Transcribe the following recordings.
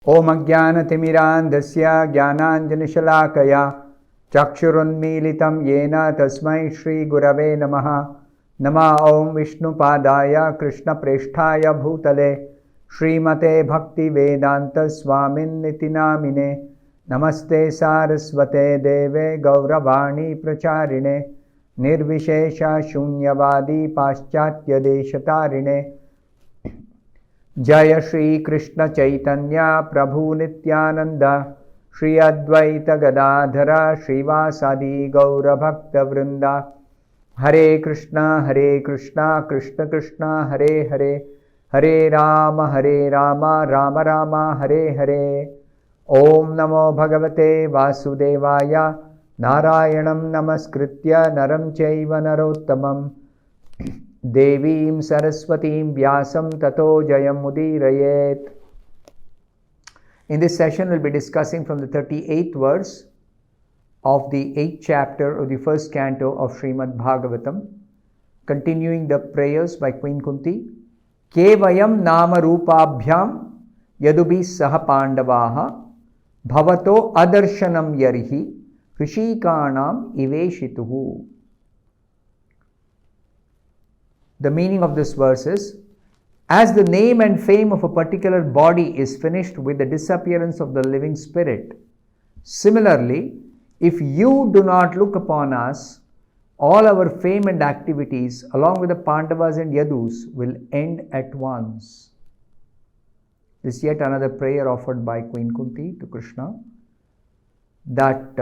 Om Ajnanatimirandasya Jnananjanashalakaya Chakshurunmilitam Yena Tasmai Shri Gurave Namaha Nama Om Vishnupadaya Krishna Presthaya Bhutale Srimate Bhaktivedanta Swamin Nitinamine Namaste Saraswate Deve Gauravani Pracharine Nirvishesha Shunyavadi Paschatya Deshatarine Jaya Shri Krishna Chaitanya Prabhu Nityananda Shri Advaita Gadadhara Srivasadi Gaura Bhakta Vrinda Hare Krishna Krishna Krishna Hare Hare Hare Rama Rama Rama Hare Hare Om Namo Bhagavate Vasudevaya Narayanam Namaskritya Naram Chaiva Narottamam Devim Saraswatim Vyasam Tato Jayam Mudirayet. In this session, we'll be discussing from the 38th verse of the 8th chapter of the first canto of Srimad Bhagavatam, continuing the prayers by Queen Kunti. Kevayam nama rupabhyam yadubi saha pandavaha bhavato adarshanam yarihi rishikanam iveshituhu. The meaning of this verse is, as the name and fame of a particular body is finished with the disappearance of the living spirit, similarly, if you do not look upon us, all our fame and activities along with the Pandavas and Yadus will end at once. This is yet another prayer offered by Queen Kunti to Krishna, that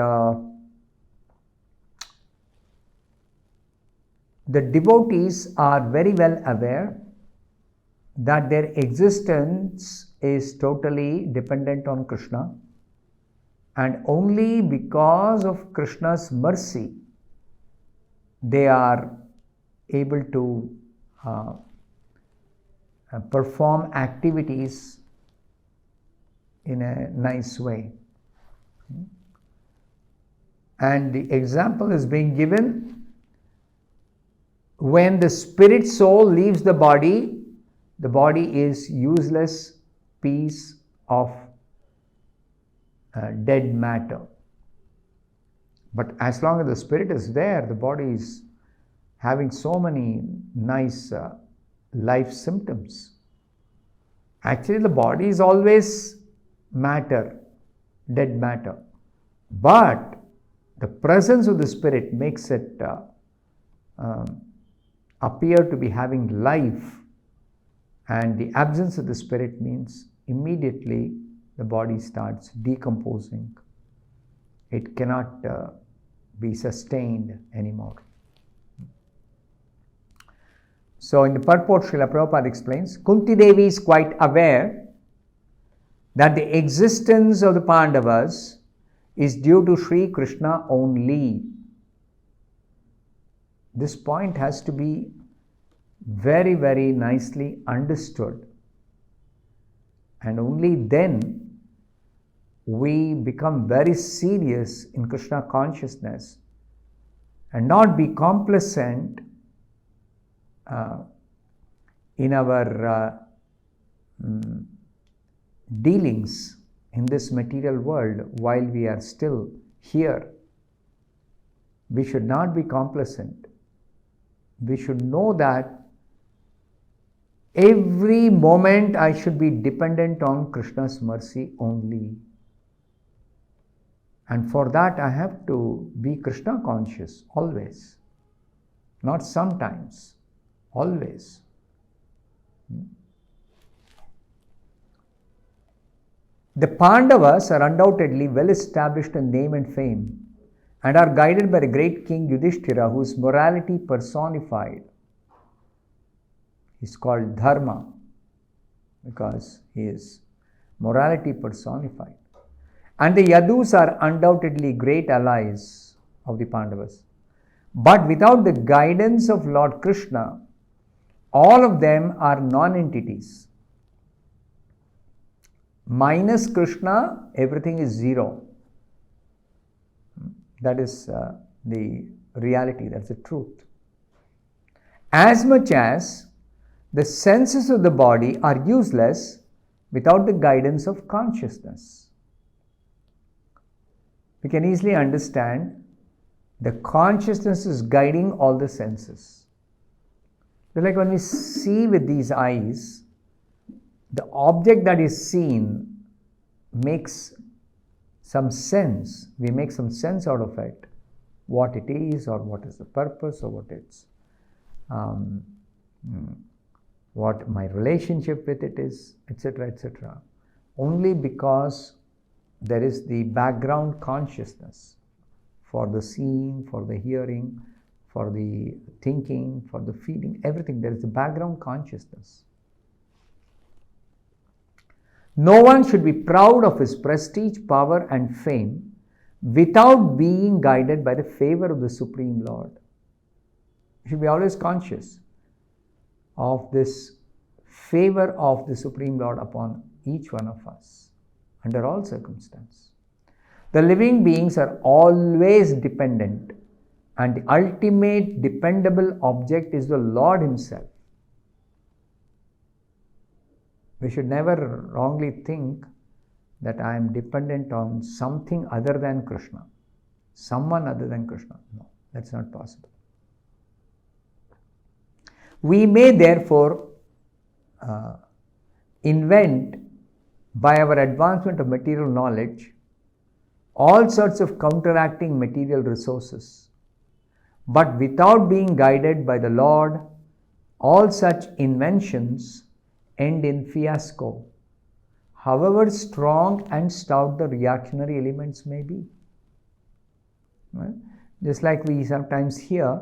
the devotees are very well aware that their existence is totally dependent on Krishna, and only because of Krishna's mercy they are able to perform activities in a nice way. And the example is being given when the spirit soul leaves the body is useless piece of dead matter. But as long as the spirit is there, the body is having so many nice life symptoms. Actually, the body is always matter, dead matter. But the presence of the spirit makes it appear to be having life, and the absence of the spirit means immediately the body starts decomposing. It cannot be sustained anymore. So in the purport, Srila Prabhupada explains, Kunti Devi is quite aware that the existence of the Pandavas is due to Sri Krishna only. This point has to be very, very nicely understood, and only then we become very serious in Krishna consciousness and not be complacent in our dealings in this material world while we are still here. We should not be complacent. We should know that every moment I should be dependent on Krishna's mercy only. And for that I have to be Krishna conscious always. Not sometimes, always. The Pandavas are undoubtedly well established in name and fame and are guided by the great king Yudhishthira, whose morality personified. He's called Dharma because he is morality personified. And the Yadus are undoubtedly great allies of the Pandavas. But without the guidance of Lord Krishna, all of them are non-entities. Minus Krishna, everything is zero. That is the reality, that's the truth. As much as the senses of the body are useless without the guidance of consciousness. We can easily understand the consciousness is guiding all the senses. Just like when we see with these eyes, the object that is seen makes some sense. We make some sense out of it, what it is, or what is the purpose, or what my relationship with it is, etc., etc. Only because there is the background consciousness for the seeing, for the hearing, for the thinking, for the feeling, everything. There is the background consciousness. No one should be proud of his prestige, power, and fame without being guided by the favor of the Supreme Lord. You should be always conscious of this favor of the Supreme Lord upon each one of us under all circumstances. The living beings are always dependent, and the ultimate dependable object is the Lord Himself. We should never wrongly think that I am dependent on something other than Krishna, someone other than Krishna. No, that's not possible. We may therefore invent, by our advancement of material knowledge, all sorts of counteracting material resources. But without being guided by the Lord, all such inventions end in fiasco, however strong and stout the reactionary elements may be. Right? Just like we sometimes hear,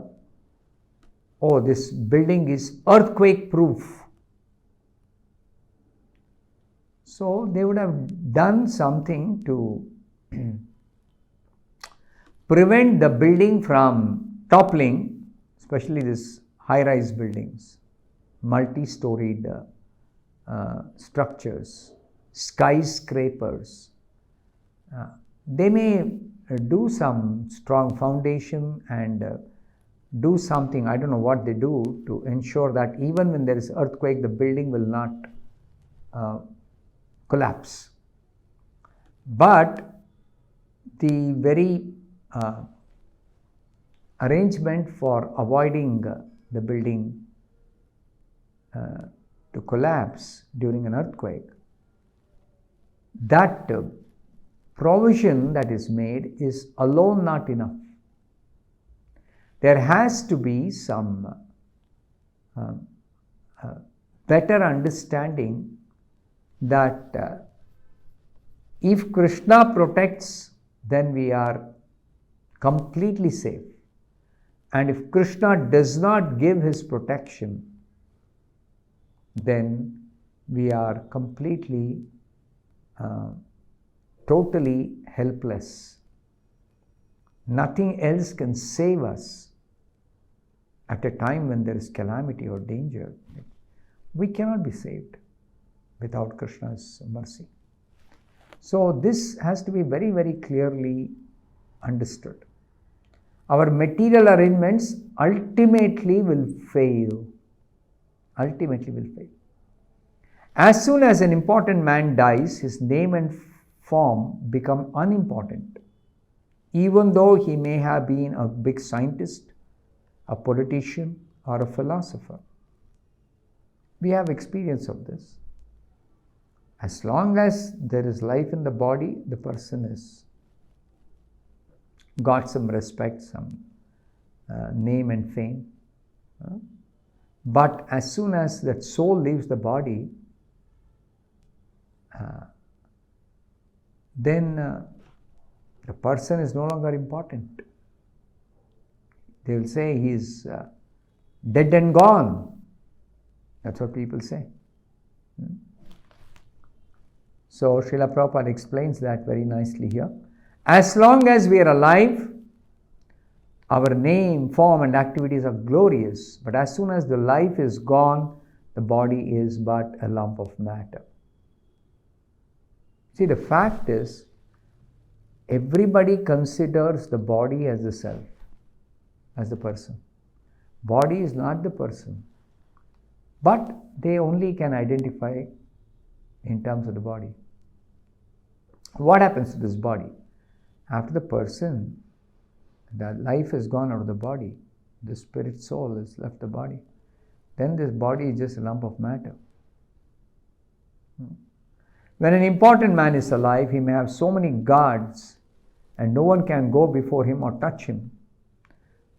oh, this building is earthquake proof. So they would have done something to prevent the building from toppling, especially these high-rise buildings, multi-storied structures, skyscrapers. They may do some strong foundation and do something, I don't know what they do, to ensure that even when there is earthquake, the building will not collapse. But the very arrangement for avoiding the building to collapse during an earthquake, that provision that is made is alone not enough. There has to be some better understanding that if Krishna protects, then we are completely safe. And if Krishna does not give his protection, then we are completely, totally helpless. Nothing else can save us at a time when there is calamity or danger. We cannot be saved without Krishna's mercy. So this has to be very, very clearly understood. Our material arrangements ultimately will fail. Ultimately will fail. As soon as an important man dies, his name and form become unimportant, even though he may have been a big scientist, a politician, or a philosopher. We have experience of this. As long as there is life in the body, the person is got some respect, some name and fame. But as soon as that soul leaves the body, then the person is no longer important. They will say he is dead and gone. That's what people say. So Srila Prabhupada explains that very nicely here. As long as we are alive, our name, form and activities are glorious. But as soon as the life is gone, the body is but a lump of matter. See, the fact is, everybody considers the body as the self, as the person. Body is not the person. But they only can identify in terms of the body. What happens to this body? After the person, the life has gone out of the body, the spirit soul has left the body, then this body is just a lump of matter. When an important man is alive, he may have so many guards and no one can go before him or touch him.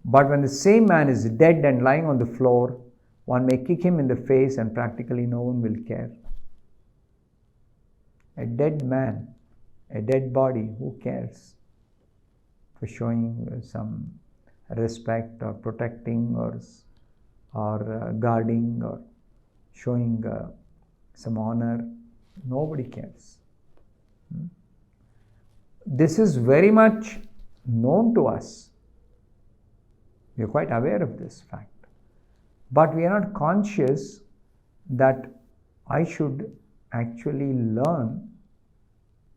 But when the same man is dead and lying on the floor, one may kick him in the face and practically no one will care. A dead man, a dead body, who cares for showing some respect or protecting or guarding or showing some honor? Nobody cares. This is very much known to us. We are quite aware of this fact. But we are not conscious that I should actually learn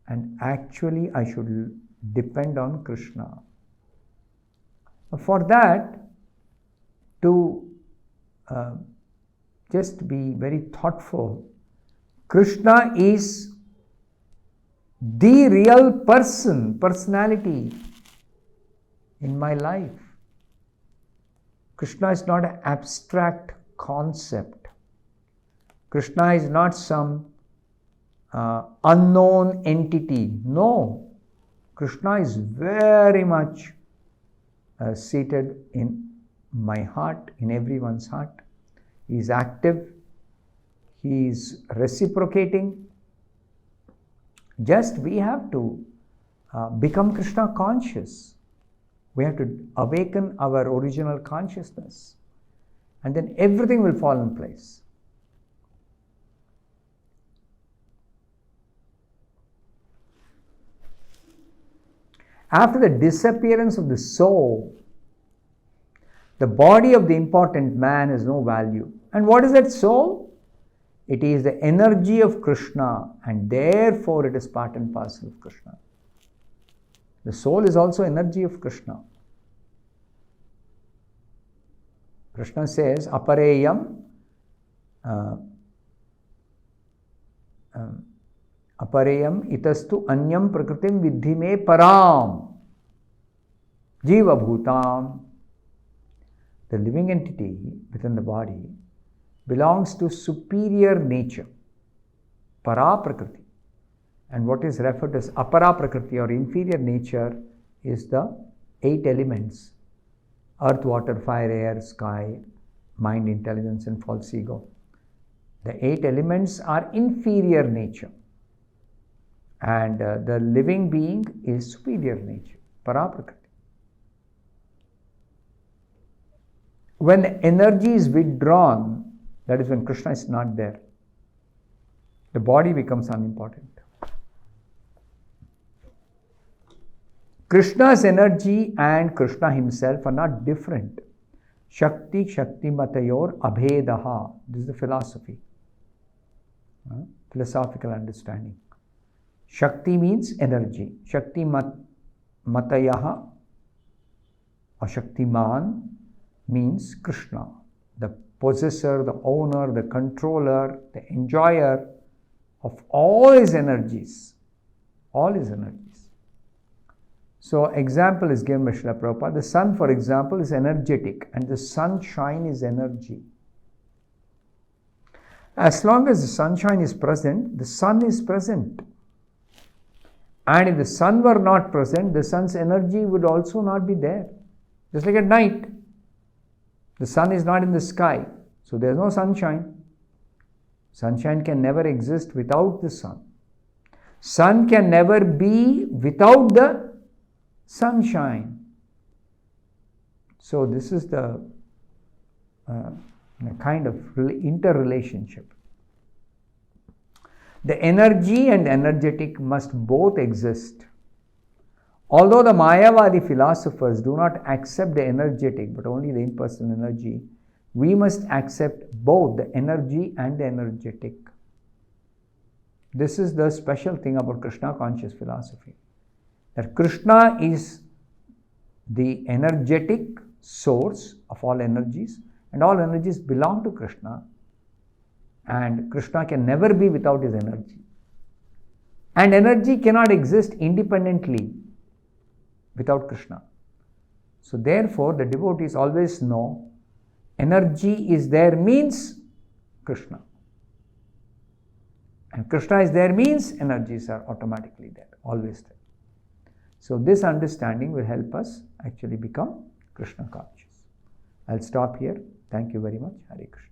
and actually I should depend on Krishna. For that, to just be very thoughtful, Krishna is the real personality in my life. Krishna is not an abstract concept. Krishna is not some unknown entity. No. Krishna is very much seated in my heart, in everyone's heart. He is active. He is reciprocating. Just we have to become Krishna conscious. We have to awaken our original consciousness. And then everything will fall in place. After the disappearance of the soul, the body of the important man has no value. And what is that soul? It is the energy of Krishna, and therefore it is part and parcel of Krishna. The soul is also energy of Krishna. Krishna says, apareyam itastu anyam prakritim vidhi me param jiva bhutam. The living entity within the body belongs to superior nature, para prakriti. And what is referred as apara prakriti or inferior nature is the 8 elements: earth, water, fire, air, sky, mind, intelligence and false ego. The 8 elements are inferior nature. And the living being is superior nature, para prakriti. When energy is withdrawn, that is when Krishna is not there. The body becomes unimportant. Krishna's energy and Krishna himself are not different. Shakti matayor abhedaha. This is the philosophy. Philosophical understanding. Shakti means energy. Shakti matayaha or Shaktiman means Krishna, the possessor, the owner, the controller, the enjoyer of all his energies. All his energies. So, example is given by Srila Prabhupada. The sun, for example, is energetic and the sunshine is energy. As long as the sunshine is present, the sun is present. And if the sun were not present, the sun's energy would also not be there. Just like at night, the sun is not in the sky, so there is no sunshine. Sunshine can never exist without the sun. Sun can never be without the sunshine. So this is the kind of interrelationship. The energy and energetic must both exist. Although the Mayavadi philosophers do not accept the energetic but only the impersonal energy, we must accept both the energy and the energetic. This is the special thing about Krishna conscious philosophy. That Krishna is the energetic source of all energies, and all energies belong to Krishna, and Krishna can never be without his energy. And energy cannot exist independently without Krishna. So therefore, the devotees always know energy is there means Krishna. And Krishna is there means energies are automatically there, always there. So this understanding will help us actually become Krishna conscious. I'll stop here. Thank you very much. Hare Krishna.